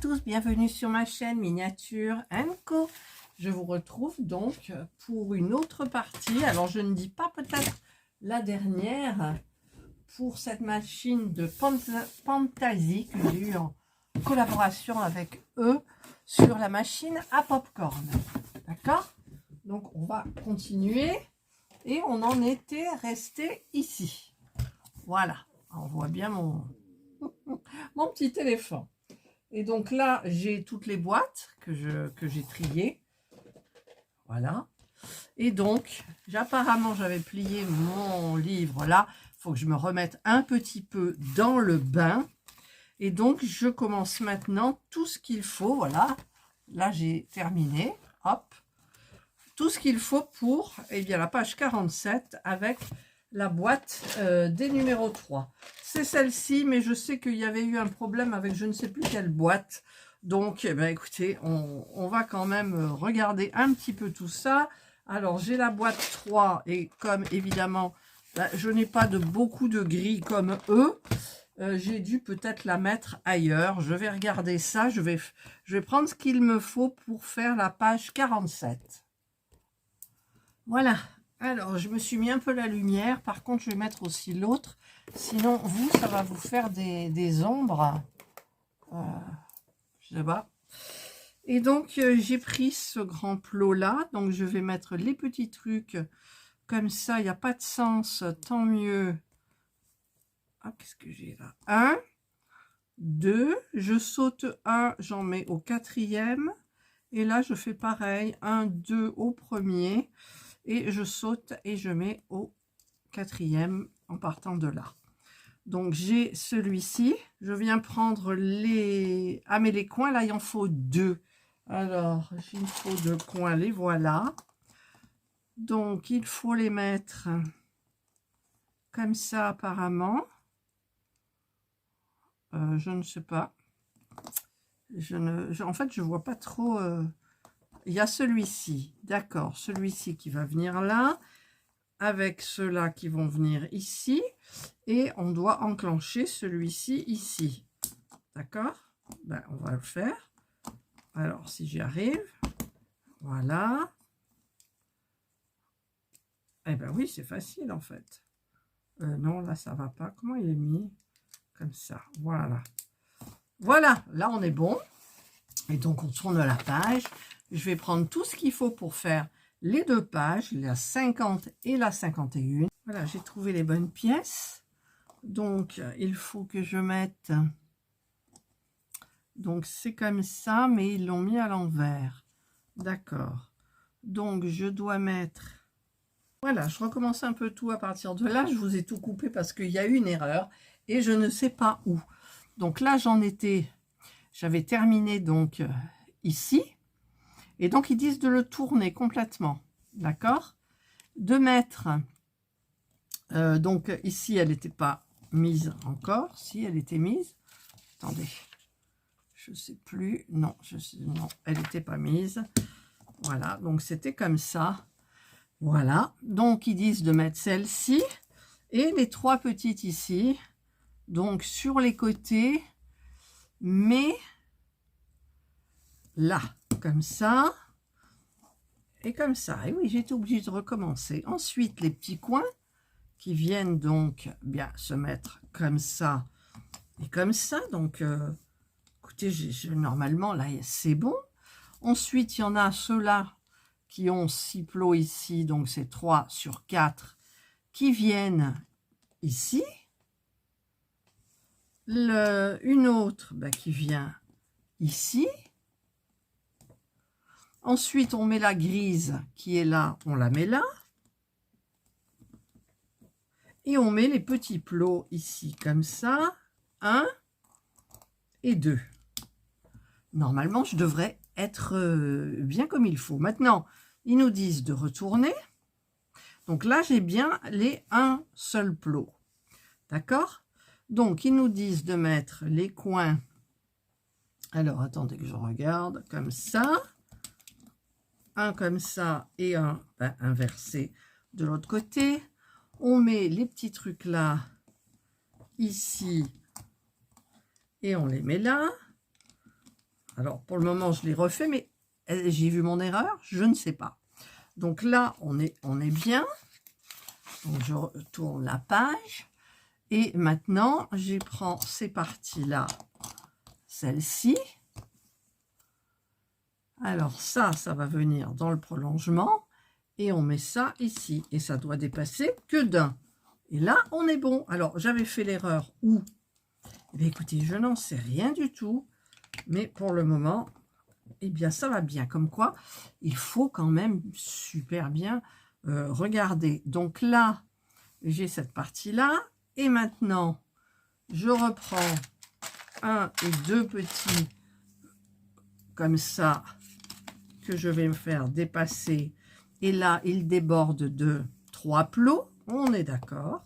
tous, bienvenue sur ma chaîne Miniature Co. Je vous retrouve donc pour une autre partie. Alors je ne dis pas peut-être la dernière pour cette machine de Fantasy que j'ai eu en collaboration avec eux sur la machine à popcorn. D'accord? Donc on va continuer et on en était resté ici. Voilà, on voit bien mon petit éléphant. Et donc là, j'ai toutes les boîtes que j'ai triées. Voilà. Et donc, apparemment, j'avais plié mon livre là. Il faut que je me remette un petit peu dans le bain. Et donc, je commence maintenant tout ce qu'il faut. Voilà. Là, j'ai terminé. Hop. Tout ce qu'il faut pour, eh bien, la page 47 avec la boîte des numéros 3. C'est celle-ci, mais je sais qu'il y avait eu un problème avec je ne sais plus quelle boîte. Donc, eh bien, écoutez, on va quand même regarder un petit peu tout ça. Alors, j'ai la boîte 3 et comme évidemment, bah, je n'ai pas beaucoup de gris comme eux, j'ai dû peut-être la mettre ailleurs. Je vais regarder ça. Je vais prendre ce qu'il me faut pour faire la page 47. Voilà. Alors, je me suis mis un peu la lumière. Par contre, je vais mettre aussi l'autre. Sinon, vous, ça va vous faire des ombres. Je sais pas. Et donc, j'ai pris ce grand plot-là. Donc, je vais mettre les petits trucs comme ça. Il n'y a pas de sens. Tant mieux. Ah, qu'est-ce que j'ai là? 1, 2. Je saute 1. J'en mets au 4e. Et là, je fais pareil. 1, 2 au premier. Et je saute et je mets au 4e en partant de là. Donc j'ai celui-ci. Je viens prendre les... Ah mais les coins là il en faut 2. Alors il me faut 2 coins, les voilà. Donc il faut les mettre comme ça apparemment. Je ne sais pas. En fait je vois pas trop... Il y a celui-ci, d'accord, celui-ci qui va venir là, avec ceux-là qui vont venir ici, et on doit enclencher celui-ci ici, d'accord? Ben, on va le faire. Alors, si j'y arrive, voilà. Eh ben oui, c'est facile en fait. Non, là, ça va pas. Comment il est mis? Comme ça, voilà. Voilà, là, on est bon. Et donc, on tourne la page. Je vais prendre tout ce qu'il faut pour faire les 2 pages, la 50 et la 51. Voilà, j'ai trouvé les bonnes pièces. Donc, il faut que je mette... Donc, c'est comme ça, mais ils l'ont mis à l'envers. D'accord. Donc, je dois mettre... Voilà, je recommence un peu tout à partir de là. Je vous ai tout coupé parce qu'il y a eu une erreur et je ne sais pas où. Donc là, j'avais terminé donc ici. Et donc, ils disent de le tourner complètement. D'accord? De mettre... donc, ici, elle n'était pas mise encore. Si, elle était mise. Attendez. Je ne sais plus. Non, non, elle n'était pas mise. Voilà, donc c'était comme ça. Voilà. Donc, ils disent de mettre celle-ci. Et les 3 petites ici. Donc, sur les côtés. Mais là, comme ça. Et comme ça. Et oui, j'ai été obligée de recommencer. Ensuite, les petits coins qui viennent donc bien se mettre comme ça et comme ça. Donc, écoutez, normalement, là, c'est bon. Ensuite, il y en a ceux-là qui ont 6 plots ici. Donc, c'est 3 sur 4 qui viennent ici. Une autre qui vient ici. Ensuite, on met la grise qui est là, on la met là. Et on met les petits plots ici, comme ça. 1 et 2. Normalement, je devrais être bien comme il faut. Maintenant, ils nous disent de retourner. Donc là, j'ai bien les 1 seul plot. D'accord? Donc, ils nous disent de mettre les coins. Alors, attendez que je regarde. Comme ça. Un comme ça et un inversé de l'autre côté. On met les petits trucs là, ici, et on les met là. Alors, pour le moment, je l'ai refait, mais j'ai vu mon erreur, je ne sais pas. Donc là, on est bien. Donc, je retourne la page. Et maintenant, je prends ces parties-là, celle-ci. Alors ça va venir dans le prolongement. Et on met ça ici. Et ça doit dépasser que d'un. Et là, on est bon. Alors, j'avais fait l'erreur où? Eh bien, écoutez, je n'en sais rien du tout. Mais pour le moment, eh bien, ça va bien. Comme quoi, il faut quand même super bien regarder. Donc là, j'ai cette partie-là. Et maintenant, je reprends un et deux petits comme ça que je vais me faire dépasser. Et là, il déborde de 3 plots. On est d'accord.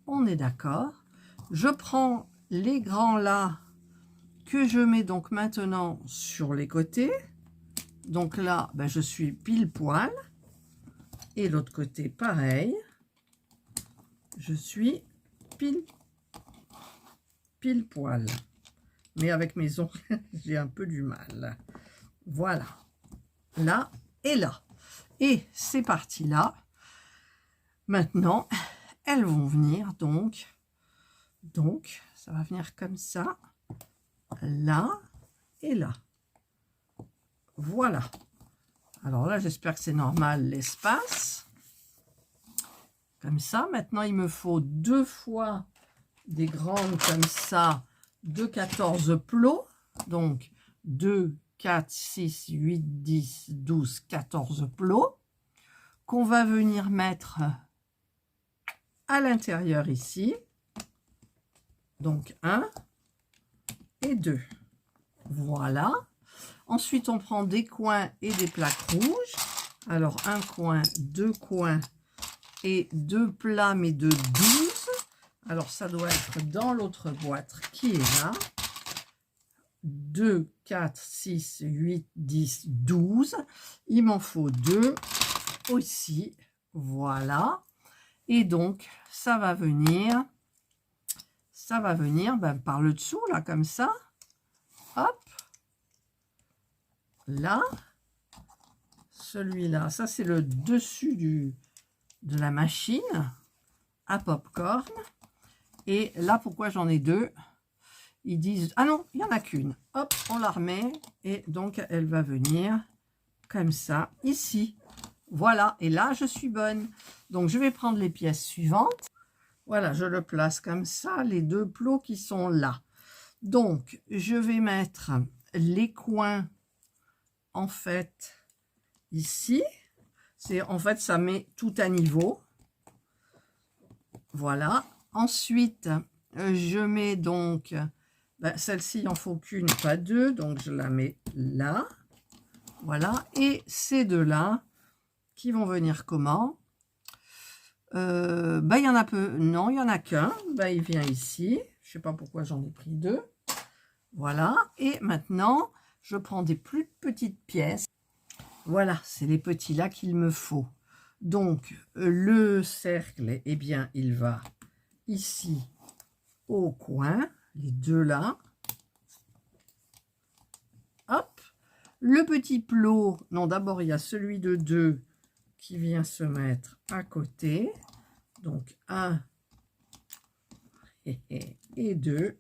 On est d'accord. Je prends les grands là que je mets donc maintenant sur les côtés. Donc là, ben, je suis pile poil. Et l'autre côté, pareil. Je suis pile poil. Mais avec mes ongles, j'ai un peu du mal. Voilà. Là et là. Et ces parties-là, maintenant, elles vont venir donc, ça va venir comme ça, là et là. Voilà. Alors là, j'espère que c'est normal l'espace. Comme ça. Maintenant, il me faut 2 fois des grandes comme ça de 14 plots. Donc, 2, 4, 6, 8, 10, 12, 14 plots qu'on va venir mettre à l'intérieur ici. Donc, 1 et 2. Voilà. Ensuite, on prend des coins et des plaques rouges. Alors, un coin, deux coins et 2 plats, mais de 12. Alors, ça doit être dans l'autre boîte qui est là. 2, 4, 6, 8, 10, 12. Il m'en faut 2 aussi. Voilà. Et donc, ça va venir ben, par le dessous, là, comme ça. Hop. Là. Celui-là, ça, c'est le dessus de la machine à popcorn. Et là, pourquoi j'en ai 2? Ils disent, ah non, il n'y en a qu'une. Hop, on la remet. Et donc, elle va venir comme ça, ici. Voilà, et là, je suis bonne. Donc, je vais prendre les pièces suivantes. Voilà, je le place comme ça, les 2 plots qui sont là. Donc, je vais mettre les coins, en fait, ici. En fait, ça met tout à niveau. Voilà. Ensuite, je mets donc, ben, celle-ci, il n'en faut qu'une, pas 2. Donc, je la mets là. Voilà. Et ces 2-là, qui vont venir comment? Ben, il y en a peu. Non, il n'y en a qu'un. Ben, il vient ici. Je ne sais pas pourquoi j'en ai pris 2. Voilà. Et maintenant, je prends des plus petites pièces. Voilà, c'est les petits là qu'il me faut. Donc, le cercle, eh bien, il va ici au coin, les 2 là. Hop. Le petit plot, non, d'abord, il y a celui de 2 qui vient se mettre à côté. Donc, 1 et 2.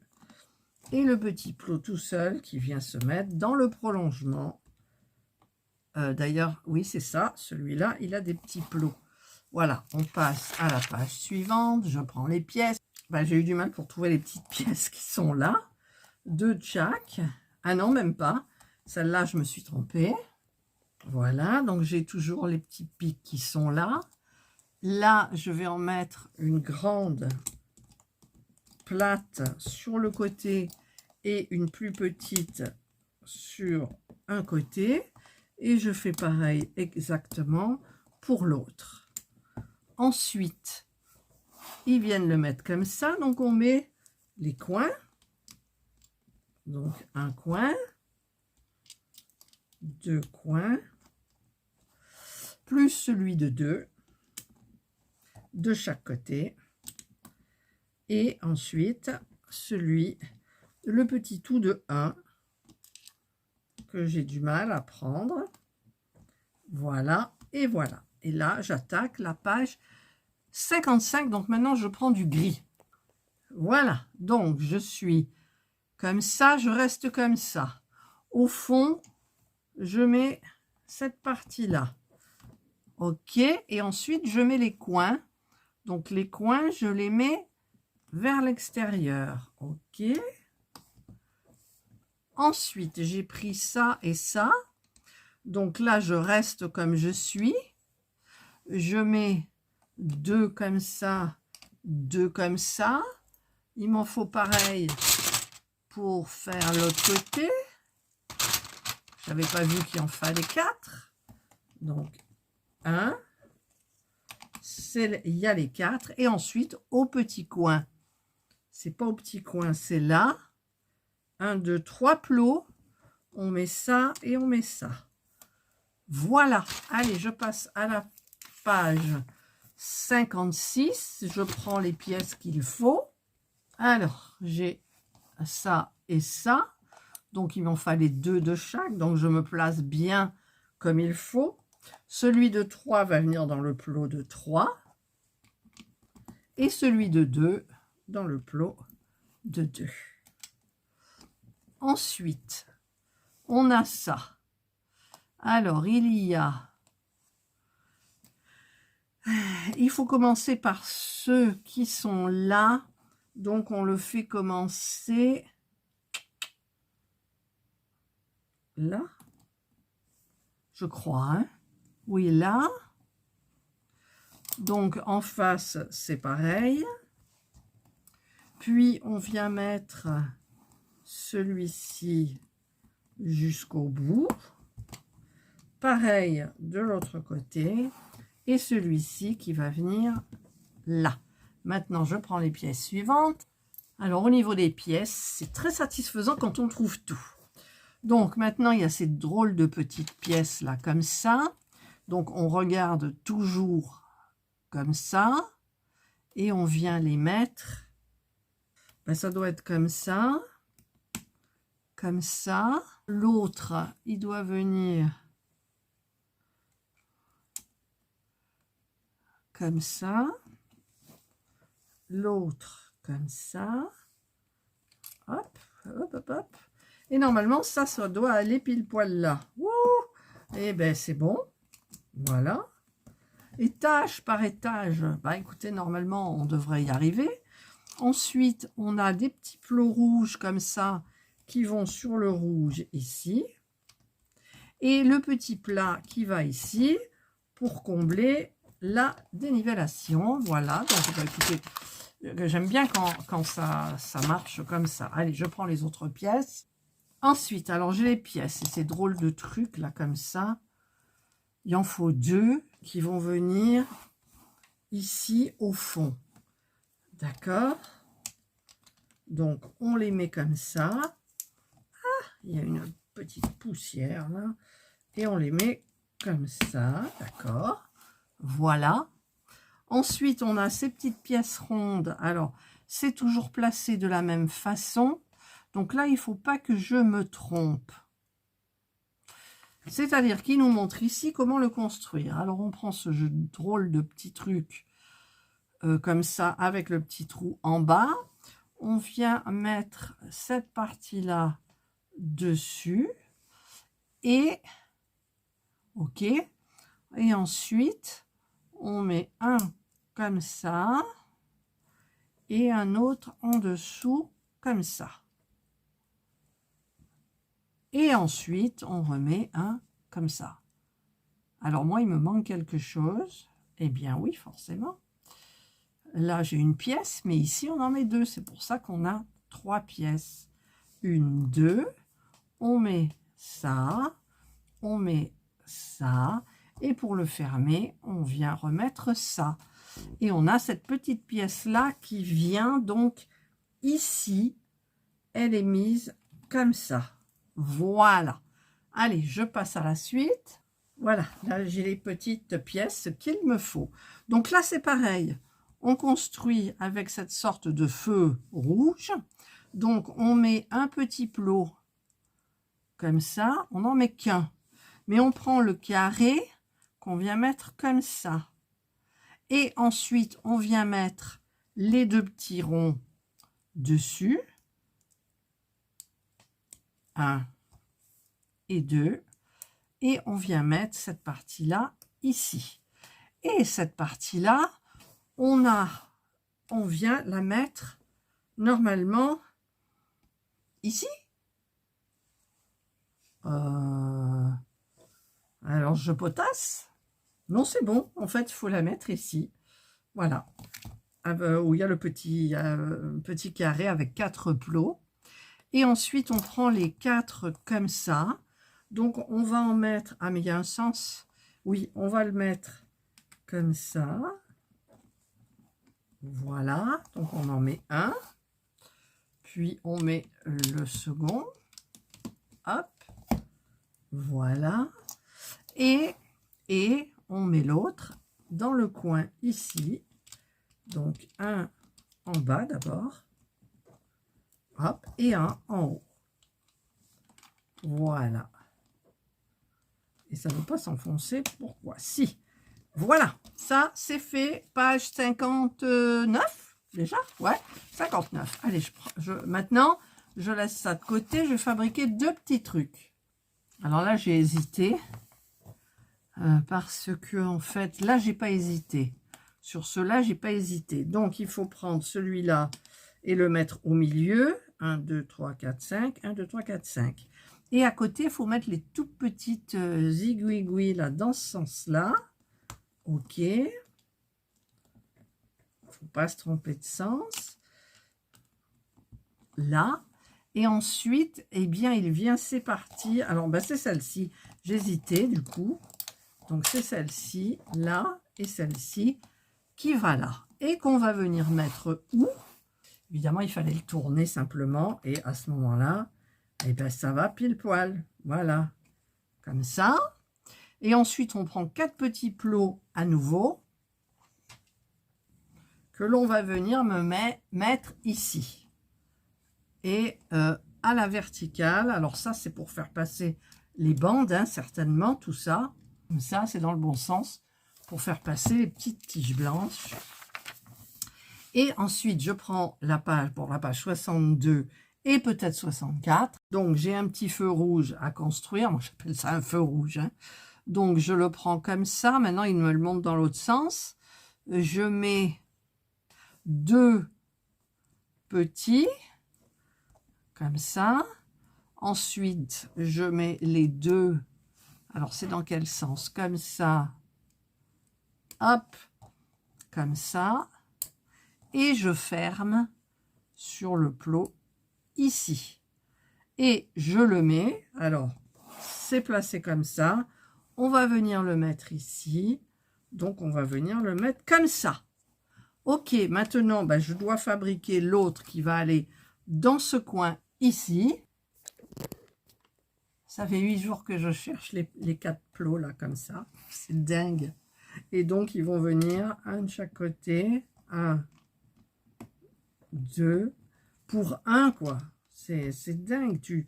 Et le petit plot tout seul qui vient se mettre dans le prolongement. D'ailleurs, oui, c'est ça. Celui-là, il a des petits plots. Voilà, on passe à la page suivante. Je prends les pièces. Ben, j'ai eu du mal pour trouver les petites pièces qui sont là. 2 de chaque. Ah non, même pas. Celle-là, je me suis trompée. Voilà, donc j'ai toujours les petits pics qui sont là. Là, je vais en mettre une grande plate sur le côté et une plus petite sur un côté. Et je fais pareil exactement pour l'autre. Ensuite, ils viennent le mettre comme ça. Donc, on met les coins. Donc, un coin, 2 coins, plus celui de 2 de chaque côté. Et ensuite, le petit tout de 1 que j'ai du mal à prendre. Voilà, et voilà. Et là, j'attaque la page 55. Donc maintenant, je prends du gris. Voilà, donc je suis comme ça, je reste comme ça. Au fond, je mets cette partie-là. OK, et ensuite, je mets les coins. Donc les coins, je les mets vers l'extérieur. OK. Ensuite, j'ai pris ça et ça. Donc là, je reste comme je suis. Je mets 2 comme ça, 2 comme ça. Il m'en faut pareil pour faire l'autre côté. Je n'avais pas vu qu'il en fallait 4. Donc, 1. Il y a les 4. Et ensuite, au petit coin. C'est pas au petit coin, c'est là. 1, 2, 3 plots. On met ça et on met ça. Voilà. Allez, je passe à la page 56. Je prends les pièces qu'il faut. Alors, j'ai ça et ça. Donc, il m'en fallait 2 de chaque. Donc, je me place bien comme il faut. Celui de 3 va venir dans le plot de 3. Et celui de 2 dans le plot de 2. Ensuite, on a ça. Alors, il faut commencer par ceux qui sont là. Donc, on le fait commencer là, je crois. Hein? Oui, là. Donc, en face, c'est pareil. Puis, on vient mettre celui-ci jusqu'au bout. Pareil de l'autre côté. Et celui-ci qui va venir là. Maintenant, je prends les pièces suivantes. Alors, au niveau des pièces, c'est très satisfaisant quand on trouve tout. Donc, maintenant, il y a ces drôles de petites pièces là, comme ça. Donc, on regarde toujours comme ça. Et on vient les mettre. Ben, ça doit être comme ça. Comme ça. L'autre, il doit venir comme ça. L'autre, comme ça. Hop, hop, hop, hop. Et normalement, ça doit aller pile poil là. Wouh! Et ben c'est bon. Voilà. Étage par étage. Bah écoutez, normalement, on devrait y arriver. Ensuite, on a des petits plots rouges comme ça qui vont sur le rouge ici. Et le petit plat qui va ici pour combler la dénivellation. Voilà. Donc, bah, écoutez, j'aime bien quand ça marche comme ça. Allez, je prends les autres pièces. Ensuite, alors j'ai les pièces et ces drôles de trucs là comme ça. Il en faut 2 qui vont venir ici au fond. D'accord? Donc, on les met comme ça. Ah, il y a une petite poussière là. Et on les met comme ça. D'accord? Voilà. Ensuite, on a ces petites pièces rondes. Alors, c'est toujours placé de la même façon. Donc là, il ne faut pas que je me trompe. C'est-à-dire qu'il nous montre ici comment le construire. Alors, on prend ce drôle de petit truc comme ça, avec le petit trou en bas. On vient mettre cette partie-là dessus. Et, OK. Et ensuite, on met un comme ça. Et un autre en dessous, comme ça. Et ensuite, on remet un comme ça. Alors moi, il me manque quelque chose. Eh bien oui, forcément. Là, j'ai une pièce, mais ici, on en met 2. C'est pour ça qu'on a 3 pièces. 1, 2. On met ça. On met ça. Et pour le fermer, on vient remettre ça. Et on a cette petite pièce-là qui vient donc ici. Elle est mise comme ça. Voilà. Allez, je passe à la suite. Voilà, là j'ai les petites pièces qu'il me faut. Donc là c'est pareil. On construit avec cette sorte de feu rouge. Donc on met un petit plot comme ça, on n'en met qu'un. Mais on prend le carré qu'on vient mettre comme ça. Et ensuite, on vient mettre les deux petits ronds dessus. 1 et 2. Et on vient mettre cette partie-là ici. Et cette partie-là, on vient la mettre normalement ici. Alors, je potasse. Non, c'est bon. En fait, il faut la mettre ici. Voilà. Où il y a le petit carré avec 4 plots. Et ensuite, on prend les 4 comme ça. Donc, on va en mettre... Ah, mais il y a un sens. Oui, on va le mettre comme ça. Voilà. Donc, on en met un. Puis, on met le second. Hop. Voilà. Et on met l'autre dans le coin ici. Donc, un en bas d'abord. Hop. Et un en haut. Voilà. Et ça ne veut pas s'enfoncer. Pourquoi? Si. Voilà. Ça, c'est fait. Page 59. Déjà? Ouais. 59. Allez, maintenant, je laisse ça de côté. Je vais fabriquer 2 petits trucs. Alors là, j'ai hésité. Parce que, en fait, là, j'ai pas hésité. Sur cela, j'ai pas hésité. Donc, il faut prendre celui-là et le mettre au milieu. 1, 2, 3, 4, 5. 1, 2, 3, 4, 5. Et à côté, il faut mettre les toutes petites aiguilles là, dans ce sens-là. OK. Il ne faut pas se tromper de sens. Là. Et ensuite, eh bien, il vient, c'est parti. Alors, ben, c'est celle-ci. J'hésitais, du coup. Donc, c'est celle-ci, là, et celle-ci, qui va là. Et qu'on va venir mettre où? Évidemment, il fallait le tourner simplement. Et à ce moment-là, eh bien, ça va pile poil. Voilà. Comme ça. Et ensuite, on prend 4 petits plots à nouveau. Que l'on va venir mettre ici. Et à la verticale. Alors ça, c'est pour faire passer les bandes, hein, certainement, tout ça. Comme ça, c'est dans le bon sens. Pour faire passer les petites tiges blanches. Et ensuite, je prends la page pour la page 62 et peut-être 64. Donc, j'ai un petit feu rouge à construire. Moi, j'appelle ça un feu rouge. Hein. Donc, je le prends comme ça. Maintenant, il me le monte dans l'autre sens. Je mets 2 petits, comme ça. Ensuite, je mets les 2. Alors, c'est dans quel sens? Comme ça. Hop. Comme ça. Et je ferme sur le plot ici. Et je le mets. Alors, c'est placé comme ça. On va venir le mettre ici. Donc, on va venir le mettre comme ça. Ok, maintenant, ben, je dois fabriquer l'autre qui va aller dans ce coin ici. Ça fait 8 jours que je cherche les 4 plots là, comme ça. C'est dingue. Et donc, ils vont venir un de chaque côté. 1, 2, pour 1, quoi. C'est dingue. Tu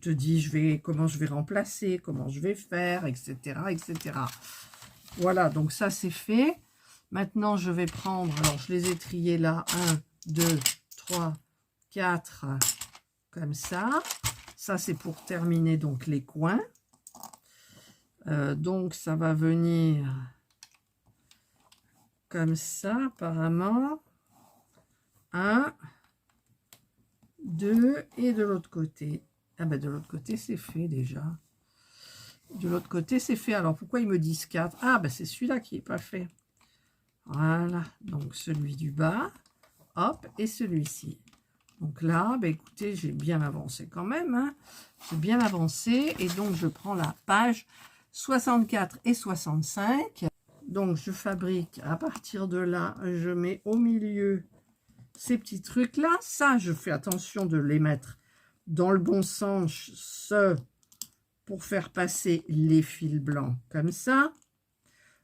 te dis, comment je vais remplacer, comment je vais faire, etc., etc. Voilà, donc ça, c'est fait. Maintenant, je vais prendre, alors je les ai triés là, 1, 2, 3, 4, comme ça. Ça, c'est pour terminer donc les coins. Donc, ça va venir comme ça, apparemment. 1, 2, et de l'autre côté. Ah ben, de l'autre côté, c'est fait déjà. De l'autre côté, c'est fait. Alors, pourquoi ils me disent 4? Ah, ben, c'est celui-là qui n'est pas fait. Voilà, donc celui du bas, hop, et celui-ci. Donc là, ben écoutez, j'ai bien avancé quand même, hein. J'ai bien avancé, et donc je prends la page 64 et 65. Donc je fabrique, à partir de là, je mets au milieu ces petits trucs-là. Ça, je fais attention de les mettre dans le bon sens, pour faire passer les fils blancs, comme ça.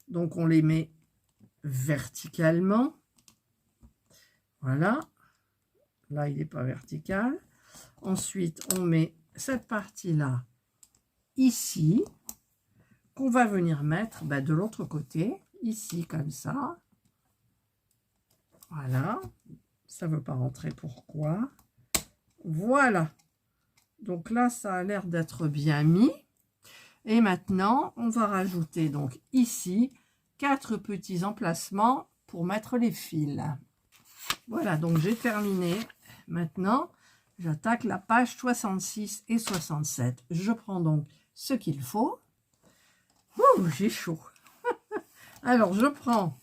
Donc on les met verticalement. Voilà. Là, il n'est pas vertical. Ensuite, on met cette partie-là ici, qu'on va venir mettre de l'autre côté, ici comme ça. Voilà, ça ne veut pas rentrer, pourquoi? Voilà, donc là, ça a l'air d'être bien mis. Et maintenant, on va rajouter donc ici 4 petits emplacements pour mettre les fils. Voilà, donc j'ai terminé. Maintenant, j'attaque la page 66 et 67. Je prends donc ce qu'il faut. Ouh, j'ai chaud. Alors, je prends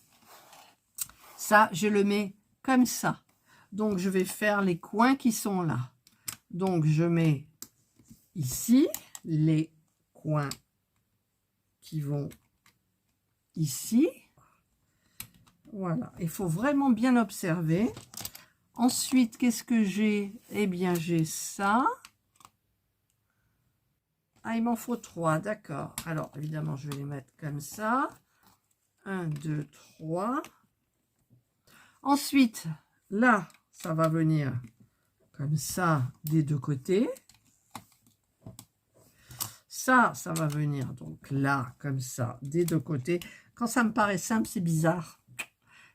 ça, je le mets comme ça. Donc, je vais faire les coins qui sont là. Donc, je mets ici les coins qui vont ici. Voilà, il faut vraiment bien observer. Ensuite, qu'est-ce que j'ai? Eh bien, j'ai ça. Ah, il m'en faut 3, d'accord. Alors, évidemment, je vais les mettre comme ça. 1, 2, 3. Ensuite, là, ça va venir comme ça des deux côtés. Ça va venir donc là, comme ça, des deux côtés. Quand ça me paraît simple, c'est bizarre.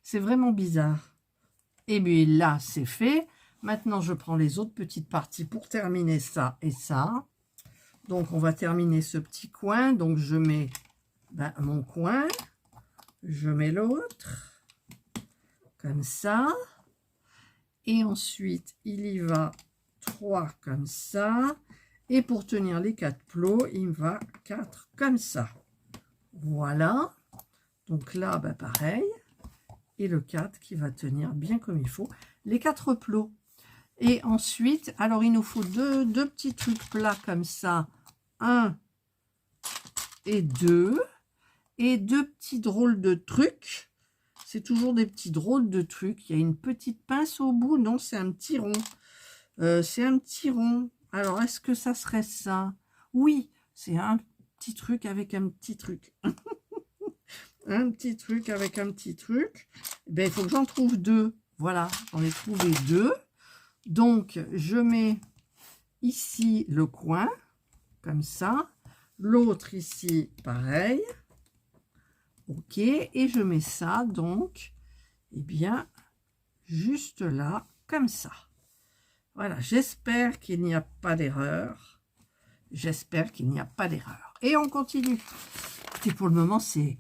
C'est vraiment bizarre. Et bien là, c'est fait. Maintenant, je prends les autres petites parties pour terminer ça et ça. Donc, on va terminer ce petit coin. Donc, je mets mon coin. Je mets l'autre. Comme ça. Et ensuite, il y va 3 comme ça. Et pour tenir les 4 plots, il me va 4 comme ça. Voilà. Donc là, pareil. Et le 4 qui va tenir bien comme il faut les 4 plots. Et ensuite, alors il nous faut deux petits trucs plats comme ça. 1 et 2. Et 2 petits drôles de trucs. C'est toujours des petits drôles de trucs. Il y a une petite pince au bout. Non, c'est un petit rond. C'est un petit rond. Alors, est-ce que ça serait ça? Oui, c'est un petit truc avec un petit truc. Un petit truc avec un petit truc. Il faut que j'en trouve 2. Voilà, j'en ai trouvé 2. Donc, je mets ici le coin, comme ça. L'autre ici, pareil. Ok, et je mets ça, donc, juste là, comme ça. Voilà, j'espère qu'il n'y a pas d'erreur. J'espère qu'il n'y a pas d'erreur. Et on continue. Et pour le moment, c'est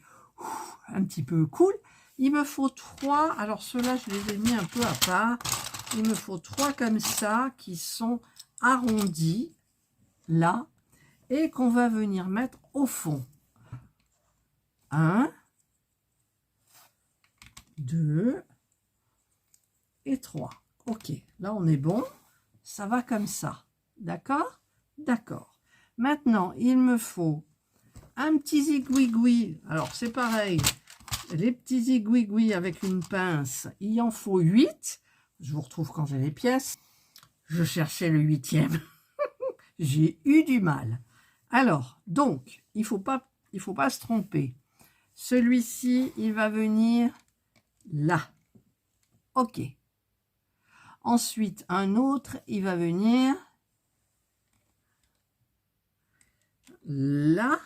un petit peu cool. Il me faut 3. Alors, ceux-là, je les ai mis un peu à part. Il me faut 3 comme ça, qui sont arrondis, là, et qu'on va venir mettre au fond. 1, 2 et 3. Ok, là, on est bon. Ça va comme ça. D'accord? D'accord. Maintenant, il me faut un petit zigouigoui. Alors, c'est pareil. Les petits zigouigouis avec une pince, il en faut 8. Je vous retrouve quand j'ai les pièces. Je cherchais le 8e. J'ai eu du mal. Alors, donc, il faut pas se tromper. Celui-ci, il va venir là. Ok. Ensuite, un autre, il va venir là.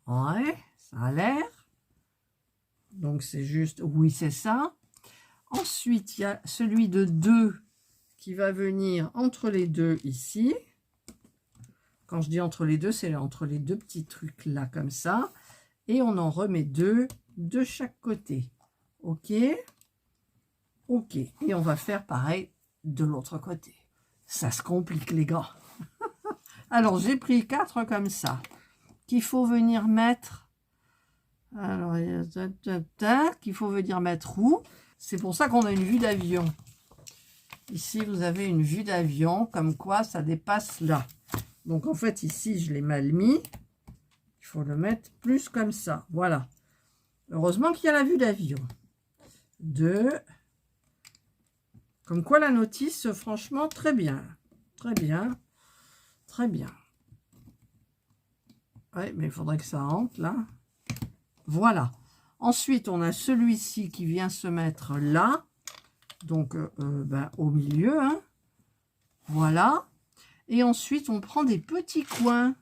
Ouais, ça a l'air. Donc, c'est juste, oui, c'est ça. Ensuite, il y a celui de 2 qui va venir entre les deux ici. Quand je dis entre les deux, c'est entre les deux petits trucs là, comme ça. Et on en remet 2 de chaque côté. Ok. Ok. Et on va faire pareil de l'autre côté. Ça se complique, les gars. Alors, j'ai pris 4 comme ça. Qu'il faut venir mettre. Alors, qu'il faut venir mettre où? C'est pour ça qu'on a une vue d'avion. Ici, vous avez une vue d'avion, comme quoi ça dépasse là. Donc, en fait, ici, je l'ai mal mis. Il faut le mettre plus comme ça. Voilà. Heureusement qu'il y a la vue d'avion. 2. Comme quoi, la notice, franchement, très bien. Très bien. Très bien. Oui, mais il faudrait que ça rentre là. Voilà. Ensuite, on a celui-ci qui vient se mettre là. Donc, au milieu. Hein. Voilà. Et ensuite, on prend des petits coins.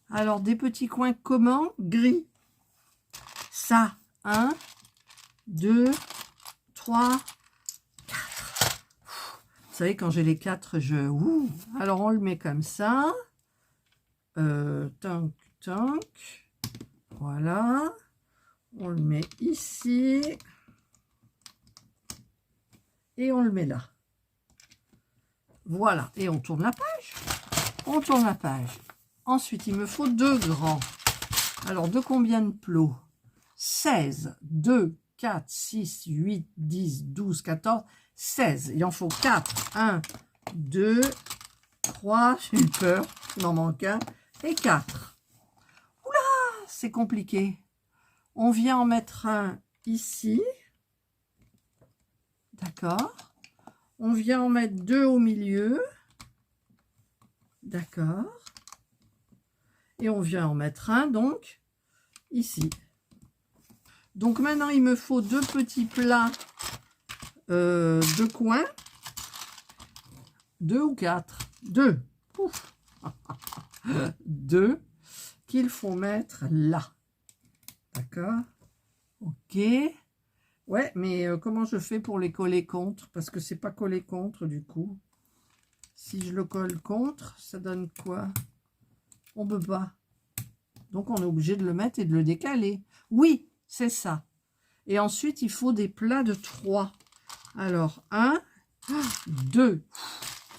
Alors, des petits coins comment? Gris. Ça, 1, 2, 3, 4. Vous savez, quand j'ai les 4, je... Ouh. Alors, on le met comme ça. Tank, tank. Voilà. On le met ici. Et on le met là. Voilà. Et on tourne la page. On tourne la page. Ensuite, il me faut 2 grands. Alors, de combien de plots? 16, 2, 4, 6, 8, 10, 12, 14, 16. Il en faut 4. 1, 2, 3, j'ai eu peur, il m'en manque un, et 4. Oula, c'est compliqué. On vient en mettre un ici. D'accord. On vient en mettre 2 au milieu. D'accord. Et on vient en mettre un, donc, ici. Donc maintenant, il me faut 2 petits plats de coin. 2 ou 4? 2. 2 qu'il faut mettre là. D'accord? Ok. Ouais, mais comment je fais pour les coller contre? Parce que c'est pas collé contre, du coup. Si je le colle contre, ça donne quoi? On peut pas. Donc, on est obligé de le mettre et de le décaler. Oui, c'est ça. Et ensuite, il faut des plats de 3. Alors, 1, 2.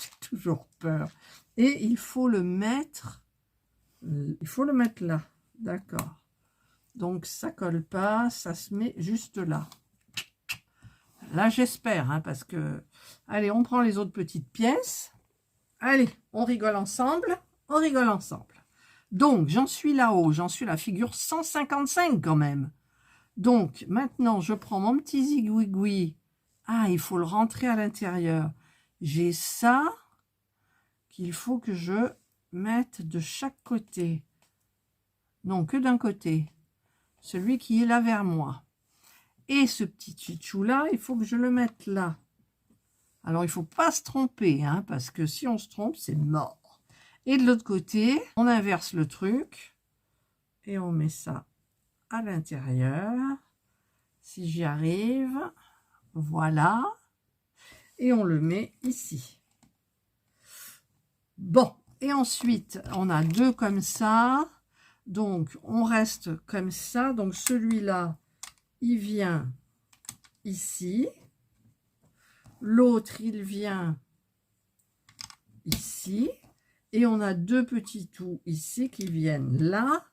J'ai toujours peur. Et il faut le mettre... là. D'accord. Donc, ça colle pas. Ça se met juste là. Là, j'espère, hein, parce que... Allez, on prend les autres petites pièces. Allez, on rigole ensemble. On rigole ensemble. Donc, j'en suis là-haut. J'en suis à la figure 155 quand même. Donc, maintenant, je prends mon petit zigouigoui. Ah, il faut le rentrer à l'intérieur. J'ai ça qu'il faut que je mette de chaque côté. Non, que d'un côté. Celui qui est là vers moi. Et ce petit chichou-là, il faut que je le mette là. Alors, il ne faut pas se tromper, hein, parce que si on se trompe, c'est mort. Et de l'autre côté, on inverse le truc. Et on met ça à l'intérieur. Si j'y arrive, voilà. Et on le met ici. Bon, et ensuite, on a 2 comme ça. Donc, on reste comme ça. Donc, celui-là, il vient ici. L'autre, il vient ici. Et on a 2 petits trous ici qui viennent là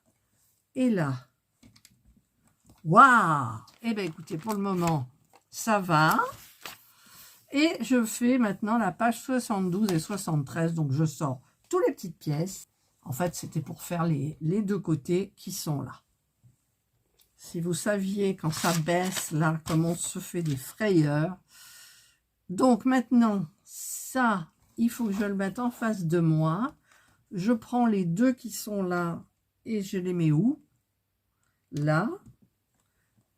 et là. Waouh! Eh bien, écoutez, pour le moment, ça va. Et je fais maintenant la page 72 et 73. Donc, je sors toutes les petites pièces. En fait, c'était pour faire les 2 côtés qui sont là. Si vous saviez quand ça baisse, là, comment on se fait des frayeurs. Donc, maintenant, ça, il faut que je le mette en face de moi. Je prends les 2 qui sont là et je les mets où? Là.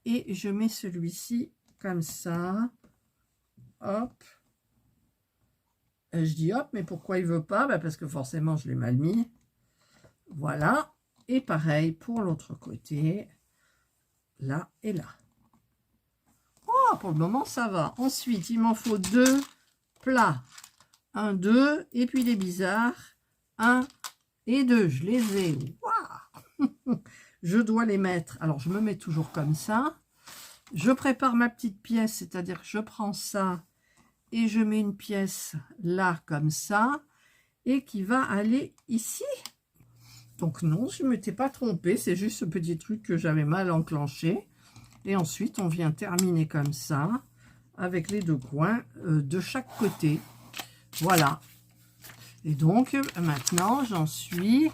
Et je mets celui-ci comme ça. Hop. Je dis hop, mais pourquoi il veut pas? Parce que forcément, je l'ai mal mis. Voilà. Et pareil pour l'autre côté. Là et là. Oh, pour le moment, ça va. Ensuite, il m'en faut 2 plats. 1, 2. Et puis les bizarres. 1 et 2. Je les ai. Waouh! Je dois les mettre. Alors, je me mets toujours comme ça. Je prépare ma petite pièce, c'est-à-dire que je prends ça et je mets une pièce là, comme ça, et qui va aller ici. Donc non, je ne m'étais pas trompée, c'est juste ce petit truc que j'avais mal enclenché. Et ensuite, on vient terminer comme ça, avec les 2 coins de chaque côté. Voilà. Et donc, maintenant, j'en suis...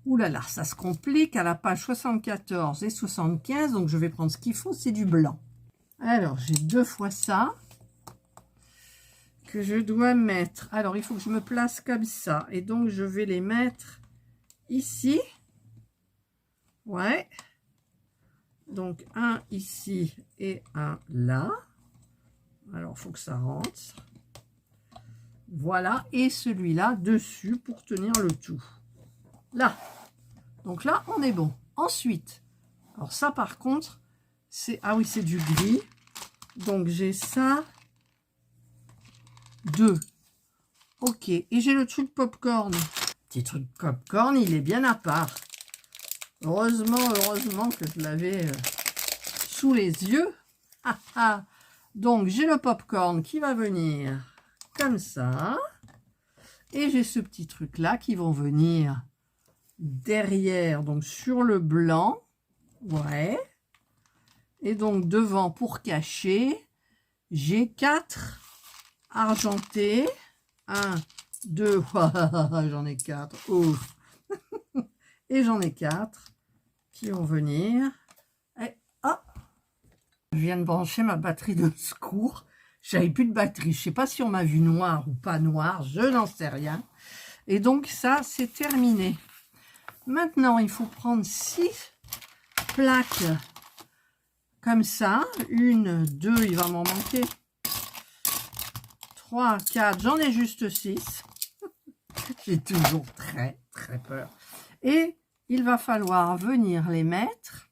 Ouh là là, ça se complique à la page 74 et 75. Donc, je vais prendre ce qu'il faut, c'est du blanc. Alors, j'ai 2 fois ça que je dois mettre. Alors, il faut que je me place comme ça. Et donc, je vais les mettre ici. Ouais. Donc, un ici et un là. Alors, il faut que ça rentre. Voilà, et celui-là dessus pour tenir le tout. Là. Donc là, on est bon. Ensuite, alors ça par contre, c'est... Ah oui, c'est du gris. Donc j'ai ça. 2. Ok, et j'ai le truc popcorn. Petit truc popcorn, il est bien à part. Heureusement que je l'avais sous les yeux. Ah, ah. Donc j'ai le popcorn qui va venir comme ça. Et j'ai ce petit truc là qui vont venir derrière, donc sur le blanc. Ouais. Et donc devant pour cacher, j'ai 4 argentés. 1, 2, j'en ai 4. Ouf. Et j'en ai 4 qui vont venir. Et, oh, je viens de brancher ma batterie de secours. J'avais plus de batterie. Je ne sais pas si on m'a vu noir ou pas noir. Je n'en sais rien. Et donc ça, c'est terminé. Maintenant, il faut prendre 6 plaques comme ça. 1, 2, il va m'en manquer. 3, 4, j'en ai juste 6. J'ai toujours très peur. Et il va falloir venir les mettre.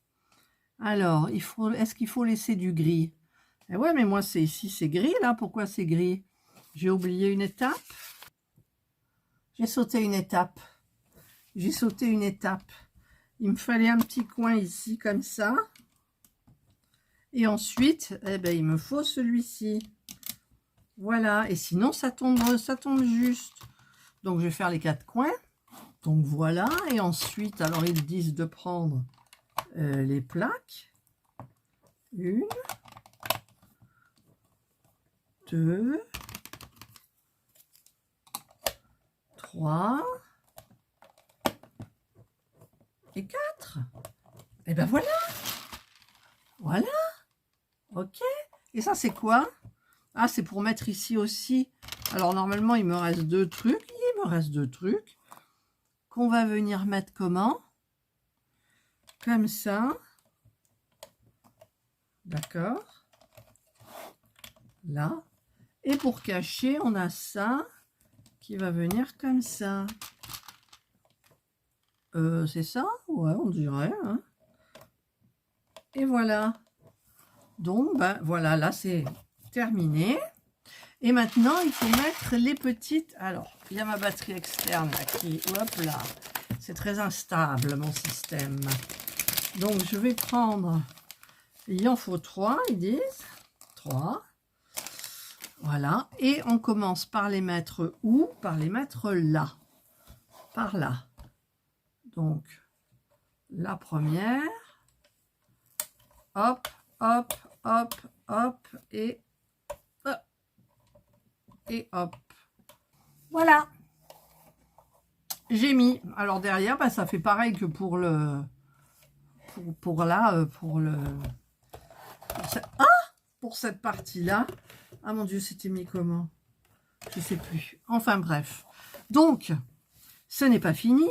Alors, est-ce qu'il faut laisser du gris? Eh ouais, mais moi, c'est ici, c'est gris, là. Pourquoi c'est gris? J'ai oublié une étape. J'ai sauté une étape. J'ai sauté une étape. Il me fallait un petit coin ici, comme ça. Et ensuite, eh ben, il me faut celui-ci. Voilà. Et sinon, ça tombe juste. Donc, je vais faire les 4 coins. Donc, voilà. Et ensuite, alors, ils disent de prendre les plaques. 1, 2, 3 et 4. Et ben voilà. Voilà. Ok. Et ça, c'est quoi? Ah, c'est pour mettre ici aussi. Alors, normalement, il me reste 2 trucs. Il me reste 2 trucs. Qu'on va venir mettre comment? Comme ça. D'accord. Là. Et pour cacher, on a ça qui va venir comme ça. C'est ça? Ouais, on dirait. Hein. Et voilà. Donc, ben, voilà, là, c'est terminé. Et maintenant, il faut mettre les petites... Alors, il y a ma batterie externe là, qui... Hop là. C'est très instable, mon système. Donc, je vais prendre... Il en faut 3, ils disent. 3. Voilà. Et on commence par les mettre où? Par les mettre là. Par là. Donc, la première. Hop, hop, hop, hop. Et hop. Voilà. J'ai mis. Alors derrière, bah, ça fait pareil que pour le... Pour là, pour cette partie-là. Ah mon Dieu, c'était mis comment? Je sais plus. Enfin bref. Donc, ce n'est pas fini.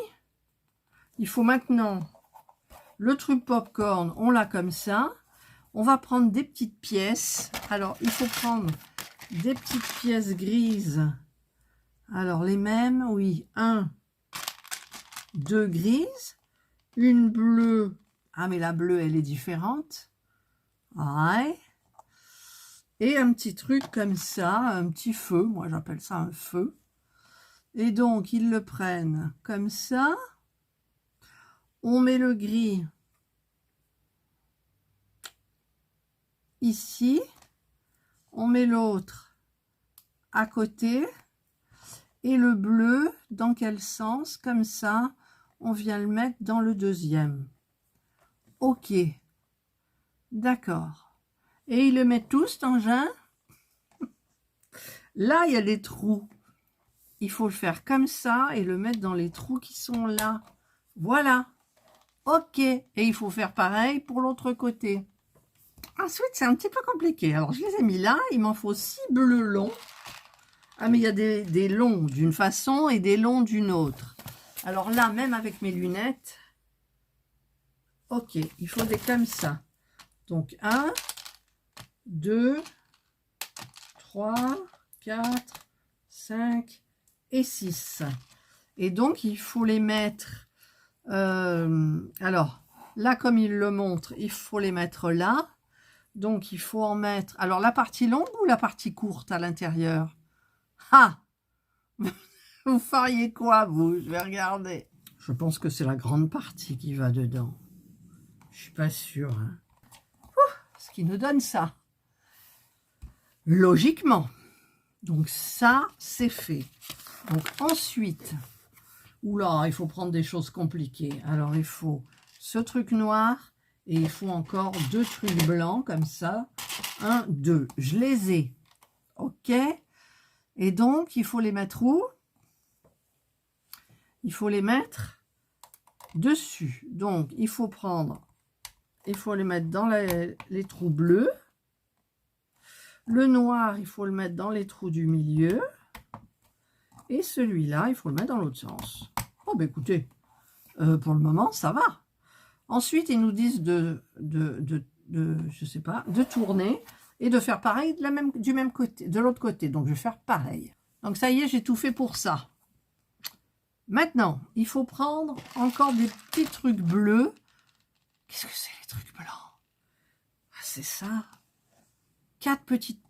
Il faut maintenant le truc popcorn, on l'a comme ça. On va prendre des petites pièces. Alors, il faut prendre des petites pièces grises. Alors, les mêmes, oui. 1, 2 grises. Une bleue. Ah, mais la bleue, elle est différente. Ouais. Et un petit truc comme ça, un petit feu. Moi, j'appelle ça un feu. Et donc, ils le prennent comme ça. On met le gris ici. On met l'autre à côté. Et le bleu, dans quel sens? Comme ça, on vient le mettre dans le deuxième. Ok. D'accord. Et ils le mettent tous, cet engin. Là, il y a des trous. Il faut le faire comme ça et le mettre dans les trous qui sont là. Voilà. Ok. Et il faut faire pareil pour l'autre côté. Ensuite, c'est un petit peu compliqué. Alors, je les ai mis là. Il m'en faut 6 bleus longs. Ah, mais il y a des longs d'une façon et des longs d'une autre. Alors là, même avec mes lunettes, ok, il faut des comme ça. Donc, 1, 2, 3, 4, 5 et 6. Et donc, il faut les mettre... alors, là, comme il le montre, il faut les mettre là. Donc, il faut en mettre... Alors, la partie longue ou la partie courte à l'intérieur? Ah! Vous feriez quoi, vous? Je vais regarder. Je pense que c'est la grande partie qui va dedans. Je suis pas sûre. Hein. Ce qui nous donne ça. Logiquement. Donc ça, c'est fait. Donc ensuite, oula, il faut prendre des choses compliquées. Alors il faut ce truc noir et il faut encore 2 trucs blancs comme ça. 1, 2. Je les ai. Ok. Et donc, il faut les mettre où? Il faut les mettre dessus. Donc, il faut prendre, il faut les mettre dans les trous bleus. Le noir, il faut le mettre dans les trous du milieu. Et celui-là, il faut le mettre dans l'autre sens. Oh, ben écoutez, pour le moment, ça va. Ensuite, ils nous disent je sais pas, de tourner et de faire pareil du même côté, de l'autre côté. Donc, je vais faire pareil. Donc, ça y est, j'ai tout fait pour ça. Maintenant, il faut prendre encore des petits trucs bleus. Qu'est-ce que c'est les trucs blancs? Ah, c'est ça. 4 petites...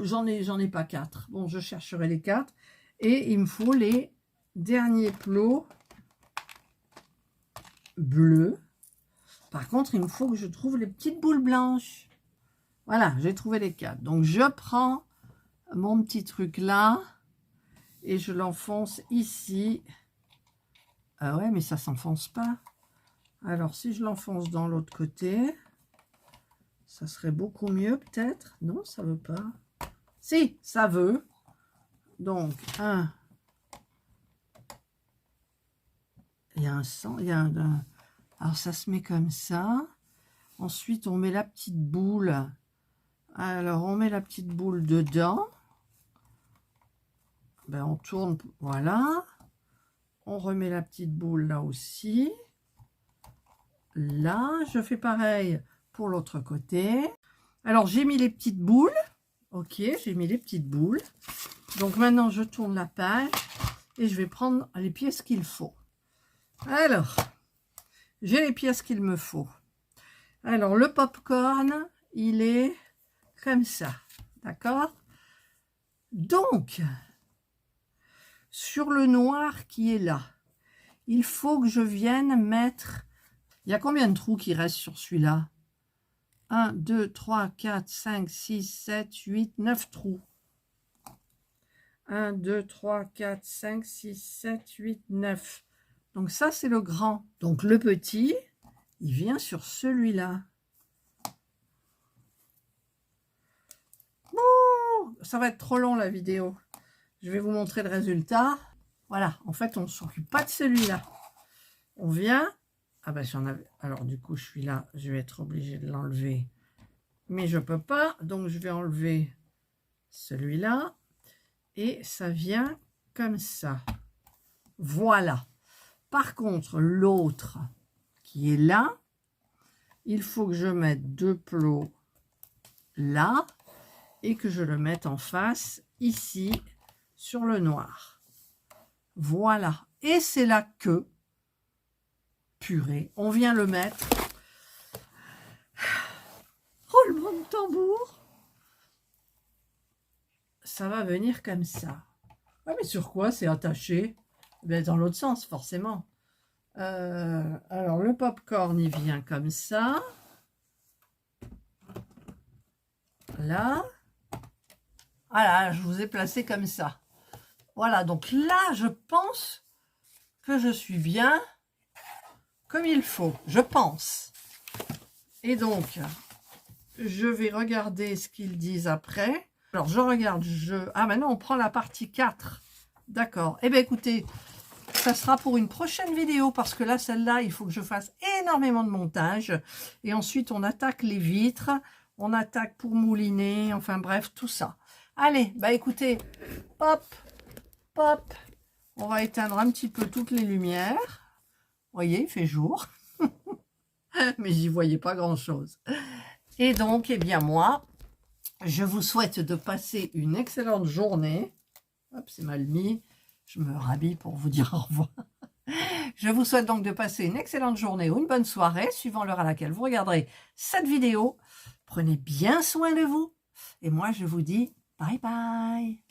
J'en ai pas 4. Bon, je chercherai les 4. Et il me faut les derniers plots bleus. Par contre, il me faut que je trouve les petites boules blanches. Voilà, j'ai trouvé les 4. Donc, je prends mon petit truc là et je l'enfonce ici. Ah ouais, mais ça s'enfonce pas. Alors, si je l'enfonce dans l'autre côté, ça serait beaucoup mieux peut-être. Non, ça veut pas. Si, ça veut. Donc, il y a un sang, il y a un... Alors, ça se met comme ça. Ensuite, on met la petite boule. Alors, on met la petite boule dedans. Ben, on tourne, voilà. On remet la petite boule là aussi. Là, je fais pareil pour l'autre côté. Alors, j'ai mis les petites boules. Ok, j'ai mis les petites boules. Donc, maintenant, je tourne la page et je vais prendre les pièces qu'il faut. Alors, j'ai les pièces qu'il me faut. Alors, le popcorn, il est comme ça. D'accord? Donc, sur le noir qui est là, il faut que je vienne mettre... Il y a combien de trous qui restent sur celui-là? 1, 2, 3, 4, 5, 6, 7, 8, 9 trous. 1, 2, 3, 4, 5, 6, 7, 8, 9. Donc ça, c'est le grand. Donc le petit, il vient sur celui-là. Ça va être trop long la vidéo. Je vais vous montrer le résultat. Voilà, en fait, on ne s'occupe pas de celui-là. On vient... Ah ben j'en avais... Alors du coup, je suis là, je vais être obligée de l'enlever. Mais je peux pas, donc je vais enlever celui-là. Et ça vient comme ça. Voilà. Par contre, l'autre qui est là, il faut que je mette 2 plots là et que je le mette en face ici sur le noir. Voilà. Et c'est la queue. Purée. On vient le mettre. Roulement de tambour. Ça va venir comme ça. Ah, mais sur quoi c'est attaché? Ben, dans l'autre sens, forcément. Alors, le popcorn, il vient comme ça. Là. Voilà, je vous ai placé comme ça. Voilà, donc là, je pense que je suis bien comme il faut. Je pense. Et donc, je vais regarder ce qu'ils disent après. Alors, je regarde, Ah, maintenant, on prend la partie 4. D'accord. Eh bien, écoutez, ça sera pour une prochaine vidéo, parce que là, celle-là, il faut que je fasse énormément de montage. Et ensuite, on attaque les vitres, on attaque pour mouliner, enfin bref, tout ça. Allez, bah écoutez, pop, pop, on va éteindre un petit peu toutes les lumières. Vous voyez, il fait jour. Mais j'y voyais pas grand-chose. Et donc, eh bien moi, je vous souhaite de passer une excellente journée. Hop, c'est mal mis. Je me rhabille pour vous dire au revoir. Je vous souhaite donc de passer une excellente journée ou une bonne soirée, suivant l'heure à laquelle vous regarderez cette vidéo. Prenez bien soin de vous. Et moi, je vous dis bye bye.